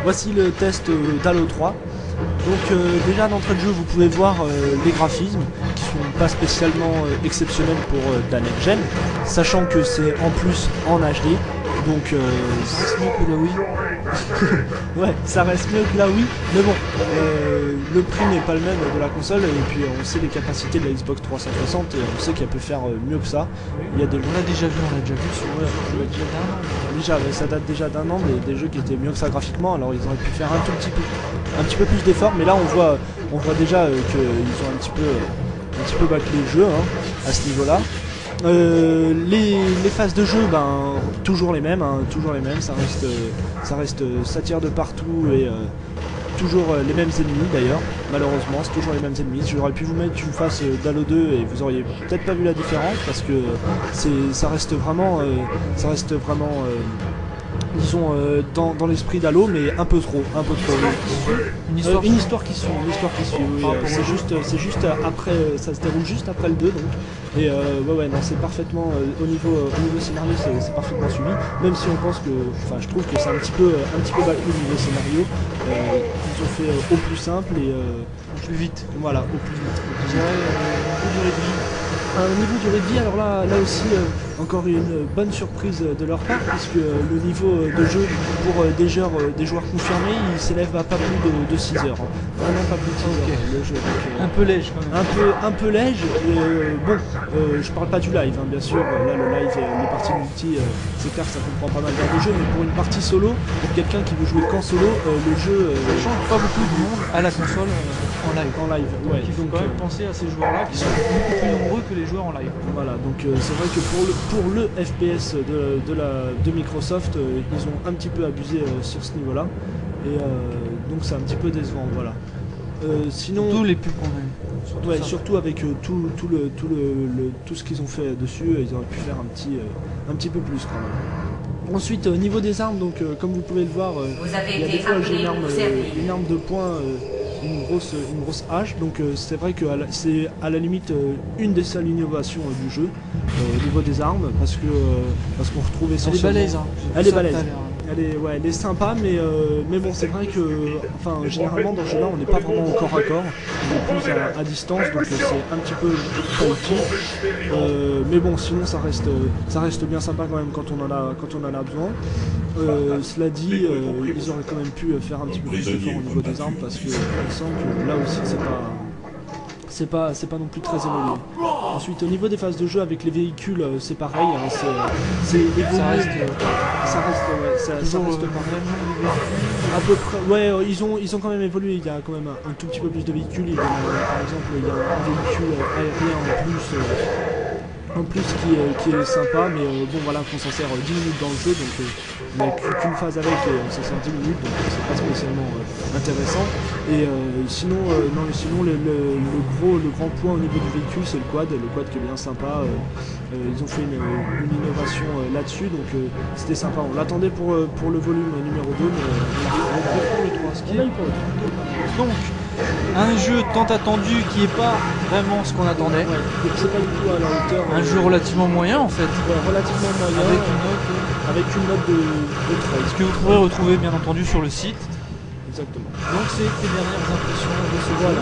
voici le test d'Halo 3. Donc déjà d'entrée de jeu vous pouvez voir les graphismes qui sont pas spécialement exceptionnels pour de la next gen, sachant que c'est en plus en HD. Donc c'est mieux que la Wii. ouais, ça reste mieux que la Wii, mais bon, le prix n'est pas le même de la console, et puis on sait les capacités de la Xbox 360 et on sait qu'elle peut faire mieux que ça. Il y a des... On l'a déjà vu sur déjà, ça date déjà d'un an, des jeux qui étaient mieux que ça graphiquement, alors ils auraient pu faire un petit peu plus d'efforts, mais là on voit déjà qu'ils ont un petit peu bâclé le jeu à ce niveau-là. Les phases de jeu, toujours les mêmes, ça reste ça tire de partout et toujours les mêmes ennemis d'ailleurs, malheureusement c'est toujours les mêmes ennemis. J'aurais pu vous mettre une phase d'Halo 2 et vous auriez peut-être pas vu la différence parce que ça reste vraiment disons dans l'esprit d'Halo, mais un peu trop. Une histoire qui suit, oui. C'est juste après, ça se déroule juste après le 2 donc. Et ouais non, c'est parfaitement au niveau scénario, c'est parfaitement suivi. Même si on pense que, je trouve que c'est un petit peu bâclé au niveau scénario. Ils ont fait au plus simple et au plus vite. Voilà, au plus vite. Je dirais durée de vie. Au niveau durée de vie, alors là aussi, encore une bonne surprise de leur part, puisque le niveau de jeu pour des joueurs confirmés, il s'élève à pas plus de 6 heures. Vraiment pas plus de 6 heures le jeu. Donc, un peu léger quand même. Un peu léger. Bon, je parle pas du live, bien sûr. Là, le live, les parties multi, c'est clair que ça comprend pas mal d'heures de jeu, mais pour une partie solo, pour quelqu'un qui veut jouer qu'en solo, le jeu change pas beaucoup de monde à la console en live. Ouais. Il faut quand même penser à ces joueurs-là qui sont beaucoup plus nombreux que les joueurs en live. Voilà, donc c'est vrai que pour le FPS de Microsoft, ils ont un petit peu abusé sur ce niveau-là, et donc c'est un petit peu décevant, voilà. Sinon, surtout les pubs qu'on a eu. Surtout avec tout ce qu'ils ont fait dessus, ils auraient pu faire un petit peu plus quand même. Ensuite, au niveau des armes, donc comme vous pouvez le voir, il y a des fois j'ai une arme de poing, une grosse hache, donc c'est vrai que c'est à la limite une des seules innovations du jeu au niveau des armes, parce qu'on retrouve essentiellement... Elle est balèze. Elle est sympa, mais bon, c'est vrai que généralement dans ce jeu-là, on n'est pas vraiment au corps à corps, on est plus à distance, donc c'est un petit peu chaotique. Mais bon, sinon ça reste bien sympa quand même quand on en a besoin. Cela dit, ils auraient quand même pu faire un petit peu plus d'effort au niveau des armes, parce que il me semble que là aussi c'est pas non plus très évolué. Ensuite, au niveau des phases de jeu avec les véhicules, c'est pareil, c'est évolué. Ça reste pareil. À peu près, ouais, ils ont quand même évolué. Il y a quand même un tout petit peu plus de véhicules. Par exemple, il y a un véhicule aérien en plus qui est sympa, mais bon voilà, qu'on s'en sert 10 minutes dans le jeu, donc on n'a qu'une phase avec et on s'en sert 10 minutes, donc c'est pas spécialement intéressant. Et sinon le grand point au niveau du véhicule, c'est le quad qui est bien sympa. Ils ont fait une innovation là-dessus, donc c'était sympa. On l'attendait pour le volume numéro 2, mais on a pour le 3, ce qui est pour le 3. Donc un jeu tant attendu qui est pas vraiment ce qu'on attendait. Ouais, c'est pas du tout à la hauteur. Un jeu relativement moyen en fait. Ouais, relativement moyen. Avec une note de 13. Ce que vous pourrez retrouver bien entendu sur le site. Exactement. Donc c'est les dernières impressions de ce jeu. Voilà.